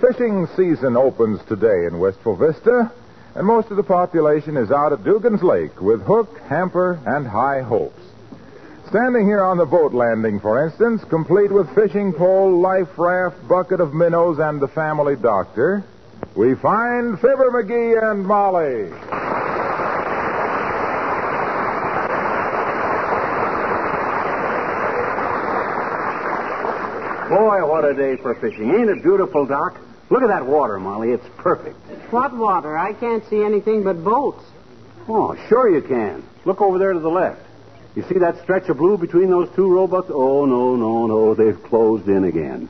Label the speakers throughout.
Speaker 1: Fishing season opens today in Wistful Vista, and most of the population is out at Dugan's Lake with hook, hamper, and high hopes. Standing here on the boat landing, for instance, complete with fishing pole, life raft, bucket of minnows, and the family doctor, we find Fibber McGee and Molly.
Speaker 2: Boy, what a day for fishing. Ain't it beautiful, Doc? Look at that water, Molly. It's perfect.
Speaker 3: What water? I can't see anything but boats.
Speaker 2: Oh, sure you can. Look over there to the left. You see that stretch of blue between those two rowboats? Oh, no. They've closed in again.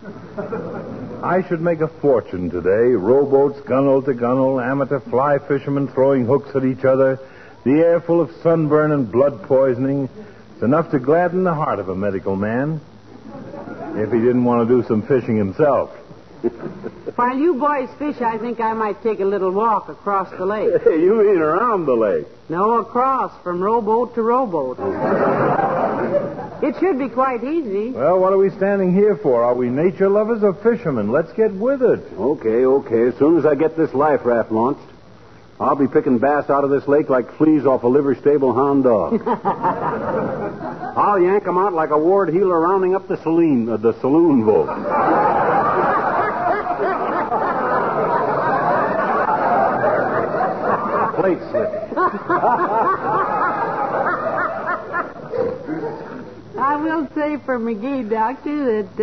Speaker 4: I should make a fortune today. Rowboats, gunwale to gunwale, amateur fly fishermen throwing hooks at each other, the air full of sunburn and blood poisoning. It's enough to gladden the heart of a medical man. If he didn't want to do some fishing himself.
Speaker 3: While you boys fish, I think I might take a little walk across the lake.
Speaker 2: Hey, you mean around the lake?
Speaker 3: No, across, from rowboat to rowboat. It should be quite easy.
Speaker 4: Well, what are we standing here for? Are we nature lovers or fishermen? Let's get with it.
Speaker 2: Okay. As soon as I get this life raft launched, I'll be picking bass out of this lake like fleas off a liver stable hound dog. I'll yank 'em out like a ward heeler rounding up the saloon vote. Plate slip.
Speaker 3: I will say for McGee, Doctor, that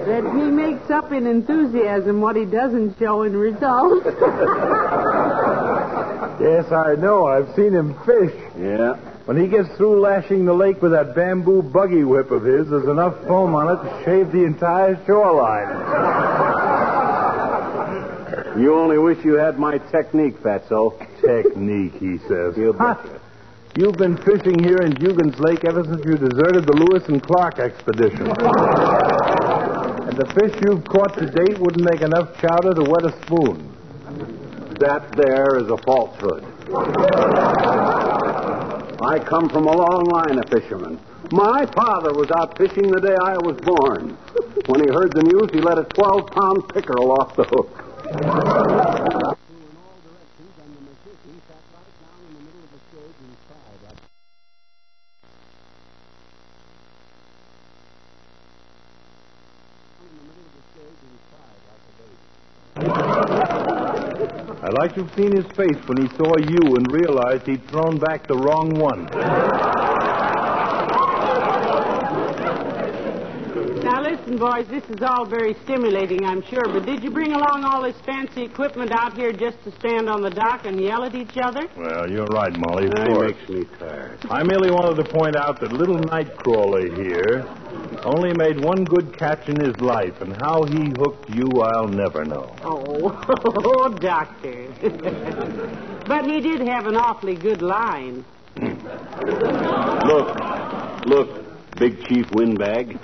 Speaker 3: that he makes up in enthusiasm what he doesn't show in results.
Speaker 4: Yes, I know. I've seen him fish.
Speaker 2: Yeah.
Speaker 4: When he gets through lashing the lake with that bamboo buggy whip of his, there's enough foam on it to shave the entire shoreline.
Speaker 2: You only wish you had my technique, Fatso.
Speaker 4: Technique, he says.
Speaker 2: You betcha.
Speaker 4: You've been fishing here in Dugan's Lake ever since you deserted the Lewis and Clark expedition. And the fish you've caught to date wouldn't make enough chowder to wet a spoon.
Speaker 2: That there is a falsehood. I come from a long line of fishermen. My father was out fishing the day I was born. When he heard the news, he let a 12-pound pickerel off the hook.
Speaker 4: I'd like to have seen his face when he saw you and realized he'd thrown back the wrong one.
Speaker 3: Now, listen, boys, this is all very stimulating, I'm sure, but did you bring along all this fancy equipment out here just to stand on the dock and yell at each other?
Speaker 4: Well, you're right, Molly.
Speaker 2: That makes me tired.
Speaker 4: I merely wanted to point out that little Nightcrawler here only made one good catch in his life, and how he hooked you, I'll never know.
Speaker 3: Oh, Doctor. But he did have an awfully good line.
Speaker 2: Look, Big Chief Windbag.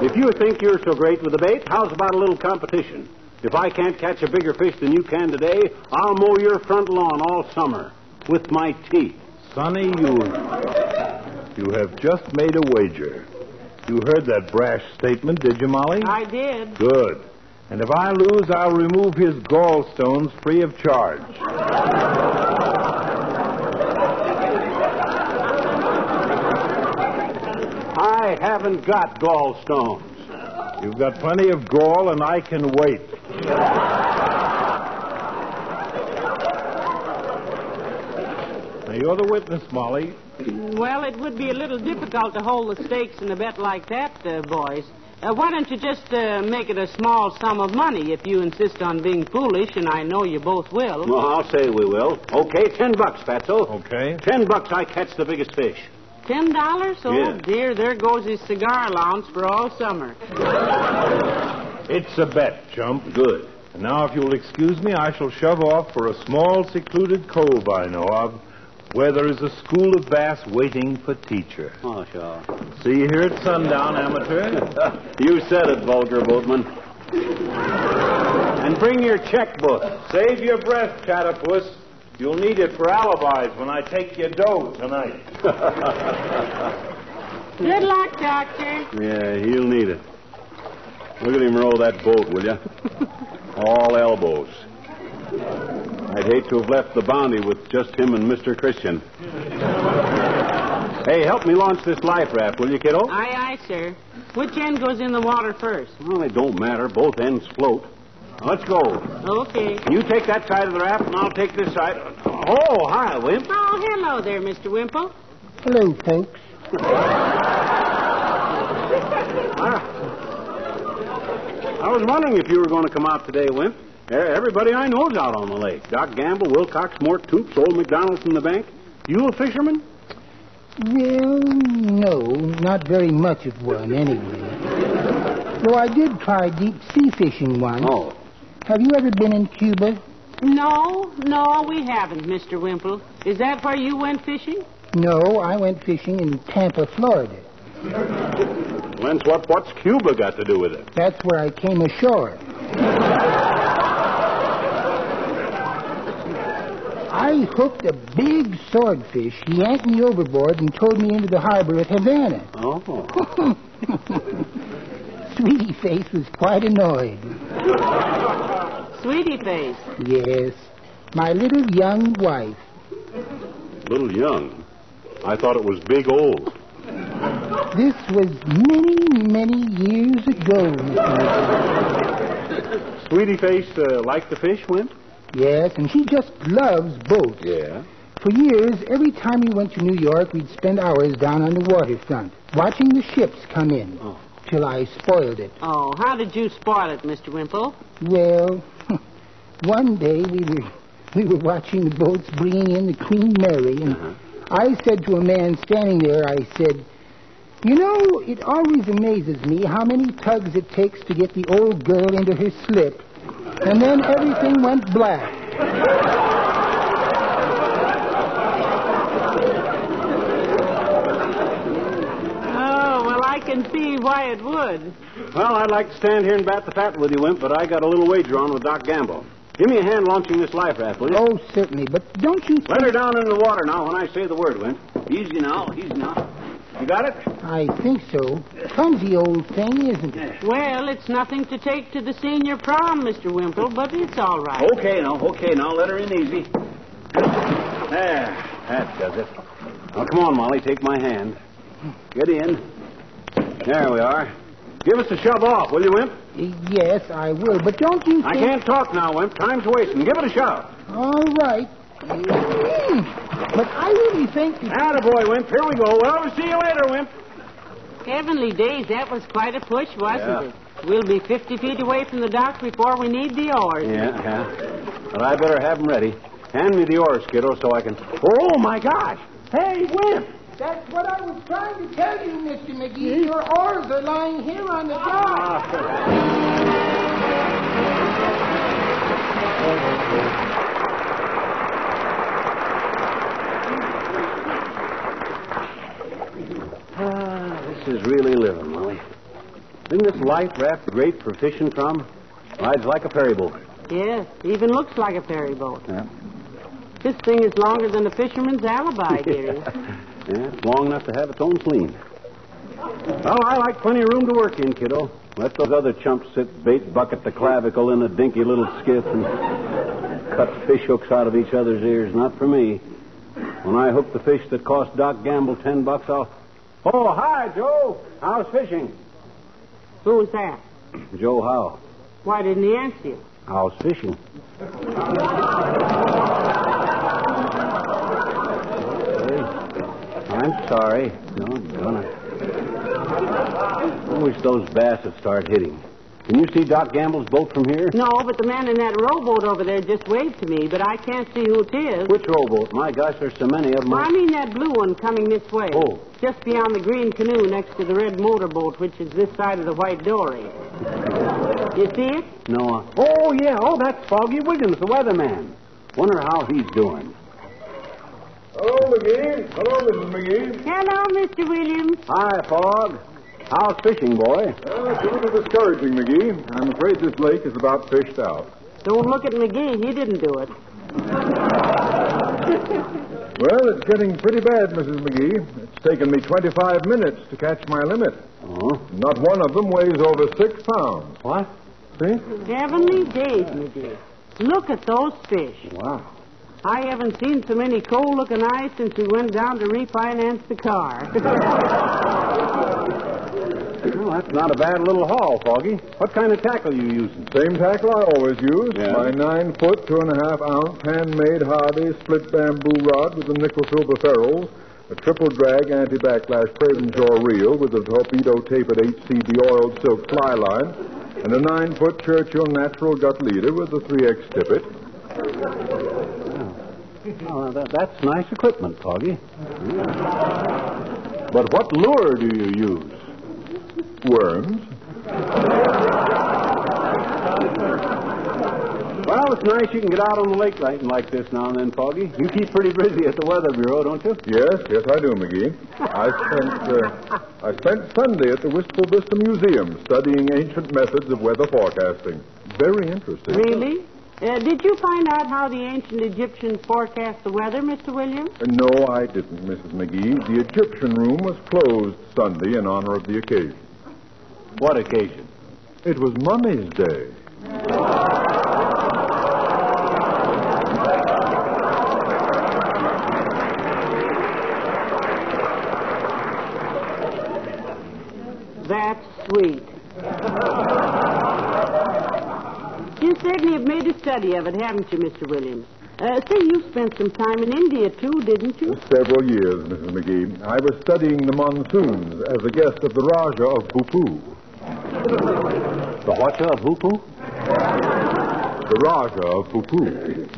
Speaker 2: If you think you're so great with the bait, how's about a little competition? If I can't catch a bigger fish than you can today, I'll mow your front lawn all summer with my teeth.
Speaker 4: Sonny, you have just made a wager. You heard that brash statement, did you, Molly?
Speaker 3: I did.
Speaker 4: Good. And if I lose, I'll remove his gallstones free of charge.
Speaker 2: I haven't got gallstones.
Speaker 4: You've got plenty of gall, and I can wait. Now, you're the witness, Molly.
Speaker 3: Well, it would be a little difficult to hold the stakes in a bet like that, boys. Why don't you just make it a small sum of money if you insist on being foolish, and I know you both will.
Speaker 2: Well, I'll say we will. Okay, $10, Fatso.
Speaker 4: Okay.
Speaker 2: $10 I catch the biggest fish.
Speaker 3: $10? Oh,
Speaker 2: Yeah.
Speaker 3: Dear, there goes his cigar allowance for all summer.
Speaker 4: It's a bet, chump.
Speaker 2: Good.
Speaker 4: And now, if you'll excuse me, I shall shove off for a small, secluded cove I know of, where there is a school of bass waiting for teacher.
Speaker 2: Oh, sure.
Speaker 4: See you here at sundown, amateur.
Speaker 2: You said it, vulgar boatman. And bring your checkbook.
Speaker 4: Save your breath, Catapuss. You'll need it for alibis when I take your dough tonight.
Speaker 3: Good luck, Doctor.
Speaker 2: Yeah, he'll need it. Look at him row that boat, will you? All elbows. I'd hate to have left the bounty with just him and Mr. Christian. Hey, help me launch this life raft, will you, kiddo?
Speaker 3: Aye, sir. Which end goes in the water first?
Speaker 2: Well, it don't matter. Both ends float. Now, let's go.
Speaker 3: Okay.
Speaker 2: You take that side of the raft, and I'll take this side. Oh, hi, Wimp.
Speaker 3: Oh, hello there, Mr. Wimple.
Speaker 5: Hello, folks.
Speaker 2: I was wondering if you were going to come out today, Wimp. Everybody I know's out on the lake. Doc Gamble, Wilcox, Mort, Toops, old McDonald from the bank. You a fisherman?
Speaker 5: Well, no, not very much of one, anyway. Though I did try deep sea fishing once.
Speaker 2: Oh.
Speaker 5: Have you ever been in Cuba?
Speaker 3: No, we haven't, Mr. Wimple. Is that where you went fishing?
Speaker 5: No, I went fishing in Tampa, Florida.
Speaker 2: Lance, what's Cuba got to do with it?
Speaker 5: That's where I came ashore. I hooked a big swordfish. He yanked me overboard and towed me into the harbor at Havana.
Speaker 2: Oh.
Speaker 5: Sweetie Face was quite annoyed.
Speaker 3: Sweetie Face?
Speaker 5: Yes, my little young wife.
Speaker 2: Little young? I thought it was big old.
Speaker 5: This was many, many years ago, Mr.
Speaker 2: Sweetie Face like the fish, Wimp?
Speaker 5: Yes, and she just loves boats.
Speaker 2: Yeah.
Speaker 5: For years, every time we went to New York, we'd spend hours down on the waterfront, watching the ships come in, till I spoiled it.
Speaker 3: Oh, how did you spoil it, Mr. Wimple?
Speaker 5: Well, one day we were watching the boats bringing in the Queen Mary, and I said to a man standing there, I said, you know, it always amazes me how many tugs it takes to get the old girl into her slip. And then everything went black.
Speaker 3: Oh, well, I can see why it would.
Speaker 2: Well, I'd like to stand here and bat the fat with you, Wimp, but I got a little wager on with Doc Gamble. Give me a hand launching this life raft, will you?
Speaker 5: Oh, certainly, but don't you think...
Speaker 2: Let her down into the water now when I say the word, Wimp. Easy now, easy now. You got it?
Speaker 5: I think so. Clumsy old thing, isn't it?
Speaker 3: Well, it's nothing to take to the senior prom, Mr. Wimple, but it's all right.
Speaker 2: Okay, now, let her in easy. There, that does it. Now, come on, Molly, take my hand. Get in. There we are. Give us a shove off, will you, Wimp?
Speaker 5: Yes, I will, but don't you think...
Speaker 2: I can't talk now, Wimp. Time's wasting. Give it a shove.
Speaker 5: All right. But I really think...
Speaker 2: Attaboy, Wimp. Here we go. Well, we'll see you later, Wimp.
Speaker 3: Heavenly days, that was quite a push, wasn't it? We'll be 50 feet away from the dock before we need the oars.
Speaker 2: Yeah. But I better have them ready. Hand me the oars, kiddo, so I can... Oh, my gosh. Hey, Wimp.
Speaker 5: That's what I was trying to tell you, Mr. McGee. Your oars are lying here on the dock.
Speaker 2: This is really living, Molly. Isn't this life raft great for fishing from? Rides like a ferry boat.
Speaker 3: Yes, even looks like a ferry boat.
Speaker 2: Yeah.
Speaker 3: This thing is longer than a fisherman's alibi, dearie.
Speaker 2: Yeah, it's long enough to have its own clean. Well, I like plenty of room to work in, kiddo. Let those other chumps sit bait bucket the clavicle in a dinky little skiff and cut fish hooks out of each other's ears. Not for me. When I hook the fish that cost Doc Gamble $10, I'll... Oh, hi, Joe. How's fishing?
Speaker 3: Who's that?
Speaker 2: Joe Howe.
Speaker 3: Why didn't he answer you?
Speaker 2: How's fishing? I'm sorry. No, gonna. I wish those bass would start hitting. Can you see Doc Gamble's boat from here?
Speaker 3: No, but the man in that rowboat over there just waved to me, but I can't see who it is.
Speaker 2: Which rowboat? My gosh, there's so many of them.
Speaker 3: I mean that blue one coming this way.
Speaker 2: Oh.
Speaker 3: Just beyond the green canoe next to the red motorboat, which is this side of the white dory. You see it?
Speaker 2: No. Oh, yeah. Oh, that's Foggy Wiggins, the weatherman. Wonder how he's doing.
Speaker 1: Hello, McGee. Hello, Mrs. McGee.
Speaker 3: Hello, Mr. Williams.
Speaker 2: Hi, Fog. How's fishing, boy?
Speaker 1: It's a little discouraging, McGee. I'm afraid this lake is about fished out.
Speaker 3: Don't look at McGee. He didn't do it.
Speaker 6: Well, it's getting pretty bad, Mrs. McGee. It's taken me 25 minutes to catch my limit.
Speaker 2: Oh?
Speaker 6: Not one of them weighs over 6 pounds.
Speaker 2: What?
Speaker 6: See?
Speaker 3: Heavenly days, my dear. Look at those fish.
Speaker 2: Wow.
Speaker 3: I haven't seen so many cold-looking eyes since we went down to refinance the car.
Speaker 2: Well, that's not a bad little haul, Foggy. What kind of tackle are you using?
Speaker 6: Same tackle I always use.
Speaker 2: Yeah?
Speaker 6: My 9-foot, 2.5-ounce handmade Hardy split bamboo rod with the nickel silver ferrules, a triple drag anti-backlash Cravenshaw reel with a torpedo tapered HCB oiled silk fly line, and a 9-foot Churchill natural gut leader with a 3X tippet.
Speaker 2: Oh, that's nice equipment, Foggy. But what lure do you use?
Speaker 6: Worms.
Speaker 2: Well, it's nice you can get out on the lake like this now and then, Foggy. You keep pretty busy at the Weather Bureau, don't you?
Speaker 6: Yes, I do, McGee. I spent Sunday at the Wistful Vista Museum studying ancient methods of weather forecasting. Very interesting.
Speaker 3: Really? Did you find out how the ancient Egyptians forecast the weather, Mr. Williams?
Speaker 6: No, I didn't, Mrs. McGee. The Egyptian room was closed Sunday in honor of the occasion.
Speaker 2: What occasion?
Speaker 6: It was Mummy's Day.
Speaker 3: That's sweet. You certainly have made a study of it, haven't you, Mr. Williams? Say, you spent some time in India, too, didn't you?
Speaker 6: Several years, Mrs. McGee. I was studying the monsoons as a guest of the Raja of Bhupoo.
Speaker 2: The Raja of Bhupoo?
Speaker 6: The Raja of Bhupoo.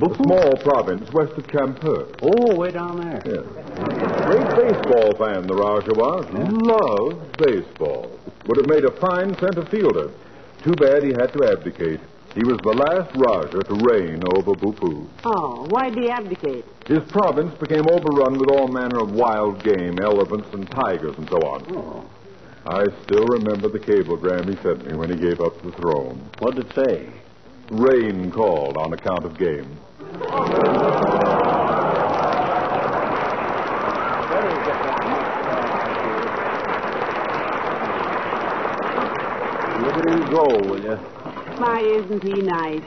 Speaker 6: A small province west of Champur.
Speaker 2: Oh, way down there.
Speaker 6: Yes. Great baseball fan, the Raja was. Loved baseball. Would have made a fine center fielder. Too bad he had to abdicate. He was the last Raja to reign over Bhupoo.
Speaker 3: Oh, why'd he abdicate?
Speaker 6: His province became overrun with all manner of wild game, elephants and tigers and so on.
Speaker 2: Oh.
Speaker 6: I still remember the cablegram he sent me when he gave up the throne.
Speaker 2: What did it say?
Speaker 6: Rain called on account of game.
Speaker 2: Look at him go, will you?
Speaker 3: My, isn't he nice?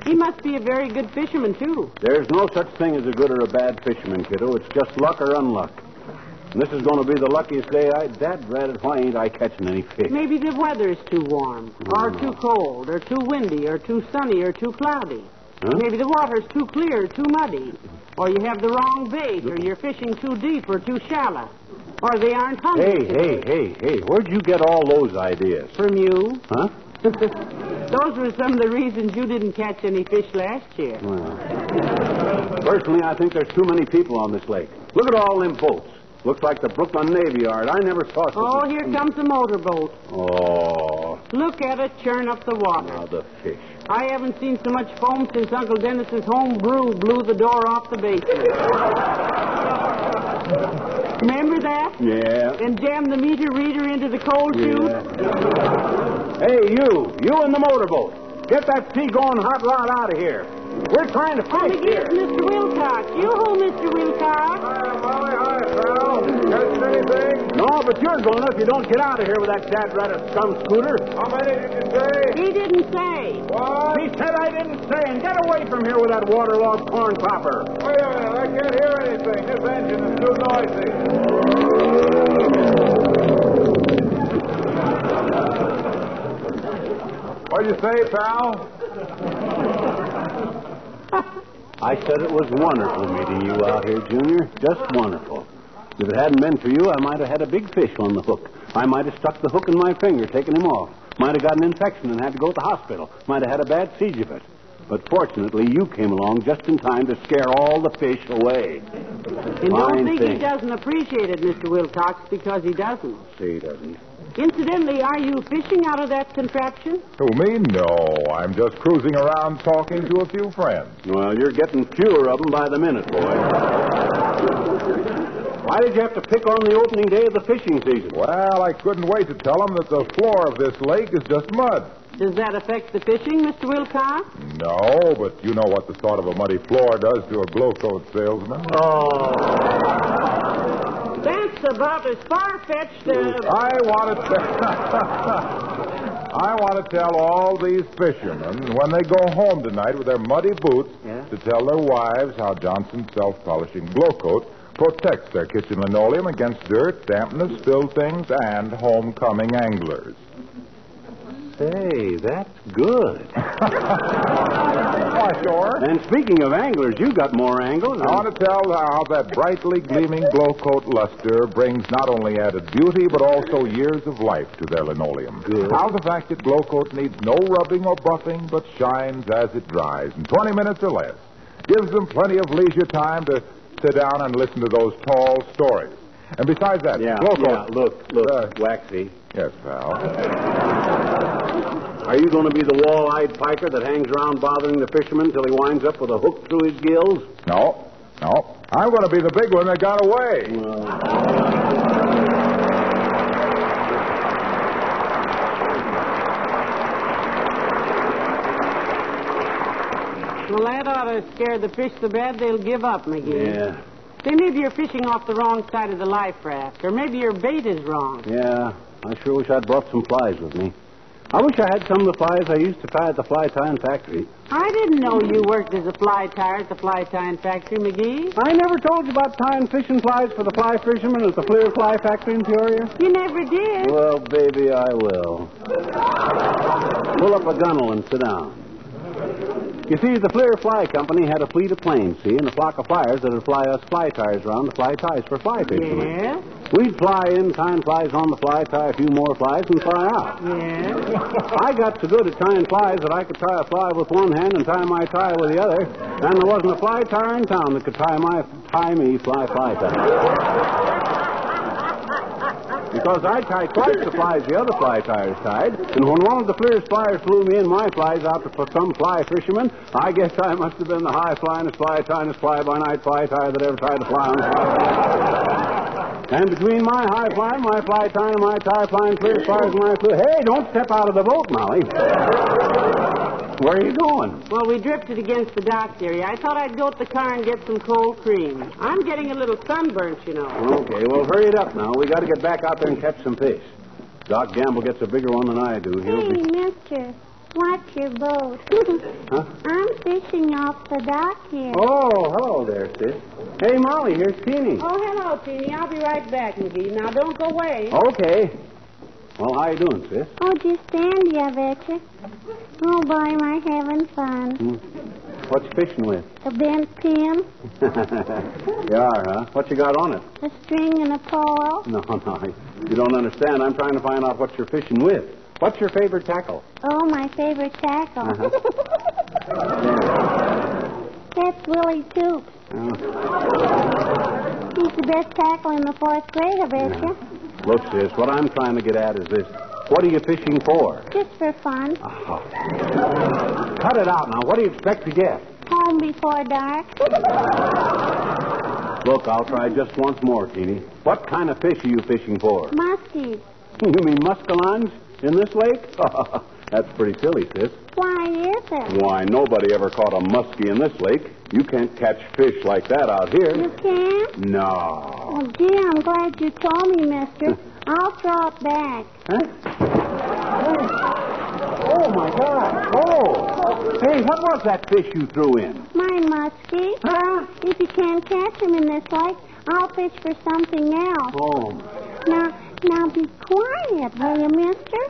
Speaker 3: He must be a very good fisherman, too.
Speaker 2: There's no such thing as a good or a bad fisherman, kiddo. It's just luck or unluck. And this is going to be the luckiest day Dad, why ain't I catching any fish?
Speaker 3: Maybe the weather's too warm, or too cold, or too windy, or too sunny, or too cloudy.
Speaker 2: Huh?
Speaker 3: Maybe the water's too clear, or too muddy. Or you have the wrong bait, or you're fishing too deep or too shallow. Or they aren't hungry.
Speaker 2: Hey, where'd you get all those ideas?
Speaker 3: From you.
Speaker 2: Huh?
Speaker 3: Those were some of the reasons you didn't catch any fish last year.
Speaker 2: Well, personally, I think there's too many people on this lake. Look at all them boats. Looks like the Brooklyn Navy Yard. I never saw such
Speaker 3: Oh, here comes a motorboat.
Speaker 2: Oh.
Speaker 3: Look at it churn up the water.
Speaker 2: Now the fish.
Speaker 3: I haven't seen so much foam since Uncle Dennis's home brew blew the door off the basement. Remember that?
Speaker 2: Yeah.
Speaker 3: And jammed the meter reader into the coal chute?
Speaker 2: Hey, you in the motorboat. Get that sea going hot rod out of here. We're trying to fish here.
Speaker 3: It's Mr. Wilcox. You-hoo, Mr. Wilcox.
Speaker 6: Hi, Molly. Hi, pal. Catching anything?
Speaker 2: No, but you're going if you don't get out of here with that dad rat scum scooter.
Speaker 6: How many did you say?
Speaker 3: He didn't say.
Speaker 6: What?
Speaker 2: He said I didn't say, and get away from here with that waterlogged corn popper.
Speaker 6: Wait a minute. I can't hear anything. This engine is too noisy. What'd you say, pal?
Speaker 2: I said it was wonderful meeting you out here, Junior. Just wonderful. If it hadn't been for you, I might have had a big fish on the hook. I might have stuck the hook in my finger, taken him off. Might have got an infection and had to go to the hospital. Might have had a bad siege of it. But fortunately, you came along just in time to scare all the fish away.
Speaker 3: And don't think he doesn't appreciate it, Mr. Wilcox, because he doesn't.
Speaker 2: See, he doesn't.
Speaker 3: Incidentally, are you fishing out of that contraption?
Speaker 1: Who, me? No. I'm just cruising around talking to a few friends.
Speaker 2: Well, you're getting fewer of them by the minute, boy. Why did you have to pick on the opening day of the fishing season?
Speaker 1: Well, I couldn't wait to tell them that the floor of this lake is just mud.
Speaker 3: Does that affect the fishing, Mr. Wilcox?
Speaker 1: No, but you know what the thought of a muddy floor does to a glow coat salesman.
Speaker 2: Oh.
Speaker 3: That's about as far-fetched as...
Speaker 1: I want to tell all these fishermen when they go home tonight with their muddy boots to tell their wives how Johnson's self-polishing glow coat protects their kitchen linoleum against dirt, dampness, spilled things, and homecoming anglers.
Speaker 2: Say, that's good.
Speaker 1: Why, sure.
Speaker 2: And speaking of anglers, you got more angles.
Speaker 1: I want to tell how that brightly gleaming glow coat luster brings not only added beauty, but also years of life to their linoleum.
Speaker 2: Good.
Speaker 1: How the fact that glow coat needs no rubbing or buffing, but shines as it dries in 20 minutes or less. Gives them plenty of leisure time to sit down and listen to those tall stories. And besides that, glow coat...
Speaker 2: Look, Waxy.
Speaker 1: Yes, pal.
Speaker 2: Are you going to be the wall-eyed piker that hangs around bothering the fisherman till he winds up with a hook through his gills?
Speaker 1: No. I'm going to be the big one that got away.
Speaker 3: Well, that ought to scare the fish so bad they'll give up, McGee.
Speaker 2: Yeah.
Speaker 3: Say, maybe you're fishing off the wrong side of the life raft, or maybe your bait is wrong.
Speaker 2: Yeah, I sure wish I'd brought some flies with me. I wish I had some of the flies I used to tie at the fly tying factory.
Speaker 3: I didn't know you worked as a fly tyer at the fly tying factory, McGee.
Speaker 2: I never told you about tying fishing flies for the fly fishermen at the Fleer Fly Factory in Peoria.
Speaker 3: You never did.
Speaker 2: Well, baby, I will. Pull up a gunnel and sit down. You see, the Fleer Fly Company had a fleet of planes, and a flock of flyers that would fly us fly tyers around to fly ties for fly fishermen.
Speaker 3: Yeah?
Speaker 2: We'd fly in, tying flies on the fly, tie a few more flies, and fly out.
Speaker 3: Yeah?
Speaker 2: I got so good at tying flies that I could tie a fly with one hand and tie my tie with the other, and there wasn't a fly tyer in town that could tie me fly tie. Because I tied twice the flies the other fly tyers tied, and when one of the Fleer's flyers flew me and my flies out for some fly fisherman, I guess I must have been the high-flyingest, fly-tyingest, fly-by-night fly tyer that ever tried to fly on the fly. And between my high-flying, my fly-tying, and my tie-flying Fleer's flyers and my flew... Hey, don't step out of the boat, Molly. Where are you going?
Speaker 3: Well, we drifted against the dock area. I thought I'd go to the car and get some cold cream. I'm getting a little sunburnt, you know.
Speaker 2: Okay, well, hurry it up now. We got to get back out there and catch some fish. Doc Gamble gets a bigger one than I do.
Speaker 7: Hey, mister, watch your boat.
Speaker 2: Huh?
Speaker 7: I'm fishing off the dock here.
Speaker 2: Oh, hello there, sis. Hey, Molly, here's Teeny.
Speaker 3: Oh, hello, Teeny. I'll be right back, McGee. Now, don't go away.
Speaker 2: Okay. Well, how you doing, sis?
Speaker 7: Oh, just dandy, I betcha. Oh, boy, am I having fun.
Speaker 2: What you fishing with?
Speaker 7: A bent pin,
Speaker 2: You are, huh? What you got on it?
Speaker 7: a string, and a pole.
Speaker 2: No, you don't understand. I'm trying to find out what you're fishing with. What's your favorite tackle?
Speaker 7: Oh, my favorite tackle. That's Willie Toops. He's the best tackle in the 4th grade, I betcha.
Speaker 2: Look, sis, what I'm trying to get at is this. What are you fishing for?
Speaker 7: Just for fun.
Speaker 2: Cut it out now. What do you expect to get?
Speaker 7: Home before dark.
Speaker 2: Look, I'll try just once more, Teeny. What kind of fish are you fishing for?
Speaker 7: Muskies.
Speaker 2: You mean muscalines in this lake? That's pretty silly, sis.
Speaker 7: Why is it?
Speaker 2: Why, nobody ever caught a muskie in this lake. You can't catch fish like that out here.
Speaker 7: You can't?
Speaker 2: No.
Speaker 7: Well, gee, I'm glad you told me, mister. I'll throw it back.
Speaker 2: Huh? Oh, my God. Oh. Hey, what was that fish you threw in?
Speaker 7: My muskie.
Speaker 2: Huh?
Speaker 7: If you can't catch 'em in this lake, I'll fish for something else.
Speaker 2: Oh.
Speaker 7: Now be quiet, will you, mister?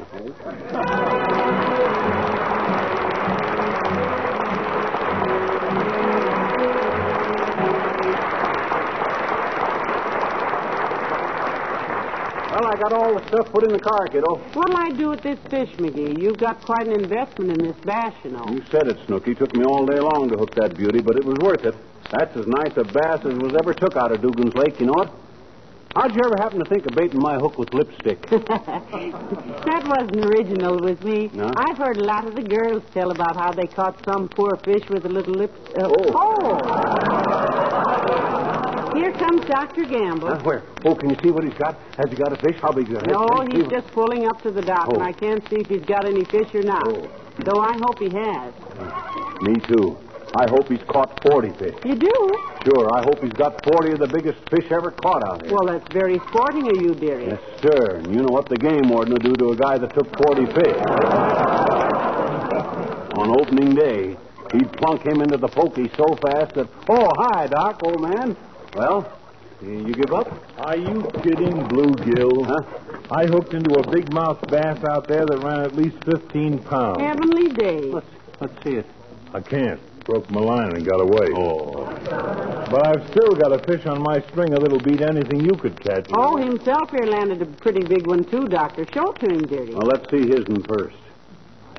Speaker 2: Well, I got all the stuff put in the car, kiddo.
Speaker 3: What'll I do with this fish, McGee? You've got quite an investment in this bass, you know.
Speaker 2: You said it, Snooky. Took me all day long to hook that beauty, but it was worth it. That's as nice a bass as was ever took out of Dugan's Lake, you know it? How'd you ever happen to think of baiting my hook with lipstick?
Speaker 3: That wasn't original with me.
Speaker 2: No?
Speaker 3: I've heard a lot of the girls tell about how they caught some poor fish with a little lip... Here comes Dr. Gamble.
Speaker 2: Where? Oh, can you see what he's got? Has he got a fish? How big is it?
Speaker 3: No, he's just pulling up to the dock, and I can't see if he's got any fish or not. Though I hope he has.
Speaker 2: Me too. I hope he's caught 40 fish.
Speaker 3: You do?
Speaker 2: Sure, I hope he's got 40 of the biggest fish ever caught out here.
Speaker 3: Well, that's very sporting of you, dearie.
Speaker 2: Yes, sir. And you know what the game warden will do to a guy that took 40 fish. On opening day, he'd plunk him into the pokey so fast that... Oh, hi, Doc, old man. Well, you give up?
Speaker 4: Are you kidding, Bluegill?
Speaker 2: Huh?
Speaker 4: I hooked into a big mouth bass out there that ran at least 15 pounds.
Speaker 3: Heavenly days.
Speaker 2: Let's see it.
Speaker 4: I can't. Broke my line and got away.
Speaker 2: Oh.
Speaker 4: But I've still got a fish on my stringer that'll beat anything you could catch.
Speaker 3: Oh, himself here landed a pretty big one, too, Doctor. Show it to him, dearie.
Speaker 2: Well, let's see his one first.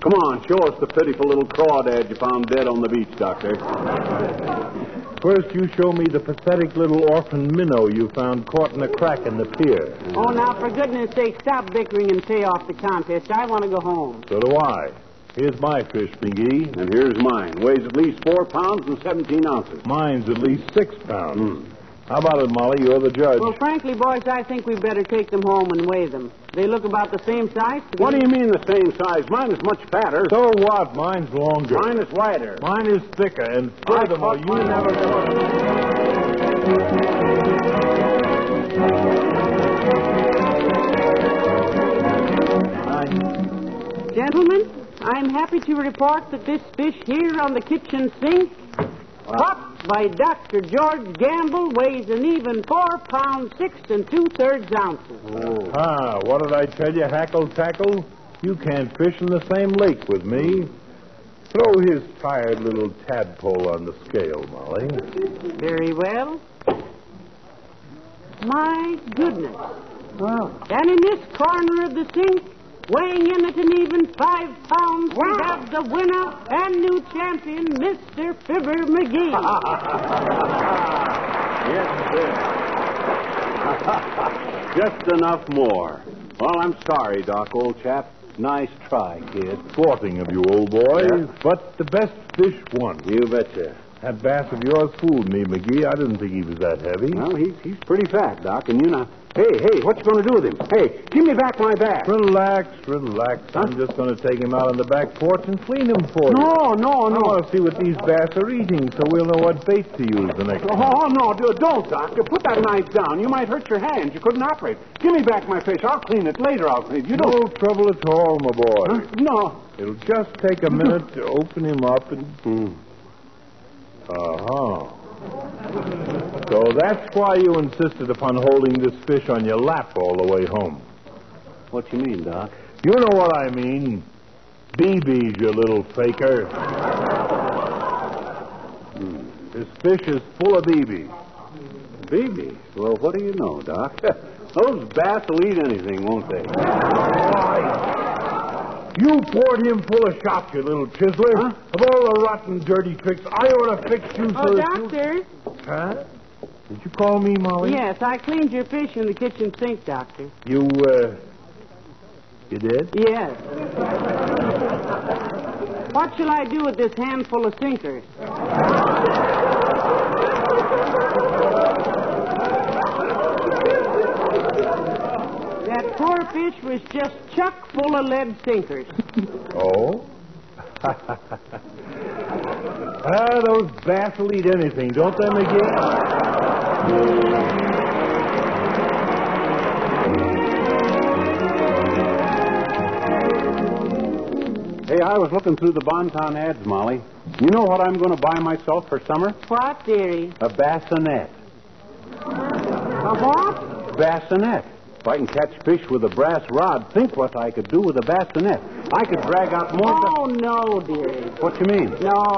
Speaker 2: Come on, show us the pitiful little crawdad you found dead on the beach, Doctor.
Speaker 4: First, you show me the pathetic little orphan minnow you found caught in a crack in the pier.
Speaker 3: Oh, now, for goodness sake, stop bickering and pay off the contest. I want to go home.
Speaker 4: So do I. Here's my fish, McGee.
Speaker 2: And here's mine. Weighs at least 4 pounds and 17 ounces.
Speaker 4: Mine's at least 6 pounds. How about it, Molly? You're the judge.
Speaker 3: Well, frankly, boys, I think we'd better take them home and weigh them. They look about the same size to me.
Speaker 2: What do you mean the same size? Mine is much fatter.
Speaker 4: So what? Mine's longer.
Speaker 2: Mine is wider.
Speaker 4: Mine is thicker. And furthermore, you never
Speaker 3: Gentlemen, I'm happy to report that this fish here on the kitchen sink, caught by Dr. George Gamble, weighs an even 4 pounds, 6 2/3 ounces.
Speaker 4: Ah, what did I tell you, Hackle Tackle? You can't fish in the same lake with me. Throw his tired little tadpole on the scale, Molly.
Speaker 3: Very well. My goodness. And in this corner of the sink, weighing in at an even 5 pounds, we have the winner and new champion, Mr. Fibber McGee.
Speaker 2: Yes, sir. Just enough more. Well, I'm sorry, Doc, old chap. Nice try, kid.
Speaker 4: Sporting of you, old boy.
Speaker 2: Yeah.
Speaker 4: But the best fish won.
Speaker 2: You betcha.
Speaker 4: That bass of yours fooled me, McGee. I didn't think he was that heavy.
Speaker 2: Well, he's pretty fat, Doc, and you know... Hey, what you going to do with him? Hey, give me back my bass.
Speaker 4: Relax. I'm just going to take him out on the back porch and clean him for you.
Speaker 2: No.
Speaker 4: I want to see what these bass are eating so we'll know what bait to use the next time.
Speaker 2: Oh, no, don't, Doctor. Put that knife down. You might hurt your hands. You couldn't operate. Give me back my fish. I'll clean it later. You don't...
Speaker 4: No trouble at all, my boy.
Speaker 2: Huh? No.
Speaker 4: It'll just take a minute to open him up and... Uh-huh. So that's why you insisted upon holding this fish on your lap all the way home.
Speaker 2: What you mean, Doc?
Speaker 4: You know what I mean. BBs, you little faker. This fish is full of BBs.
Speaker 2: BBs? Well, what do you know, Doc? Those bass will eat anything, won't they?
Speaker 4: You poured him full of shot, you little chiseler.
Speaker 2: Huh?
Speaker 4: Of all the rotten, dirty tricks, I ought to fix you so that
Speaker 3: Doctor.
Speaker 4: you... Huh? Did you call me, Molly?
Speaker 3: Yes, I cleaned your fish in the kitchen sink, Doctor.
Speaker 4: You did?
Speaker 3: Yes. What shall I do with this handful of sinkers? That poor fish was just chock full of lead sinkers.
Speaker 4: Oh? Those bass will eat anything, don't they, McGee?
Speaker 2: Hey, I was looking through the Bonton ads, Molly. You know what I'm going to buy myself for summer?
Speaker 3: What, dearie?
Speaker 2: A bassinet.
Speaker 3: A what?
Speaker 2: Bassinet. If I can catch fish with a brass rod, think what I could do with a bassinet. I could drag out more...
Speaker 3: Oh, no, dearie.
Speaker 2: What you mean?
Speaker 3: No,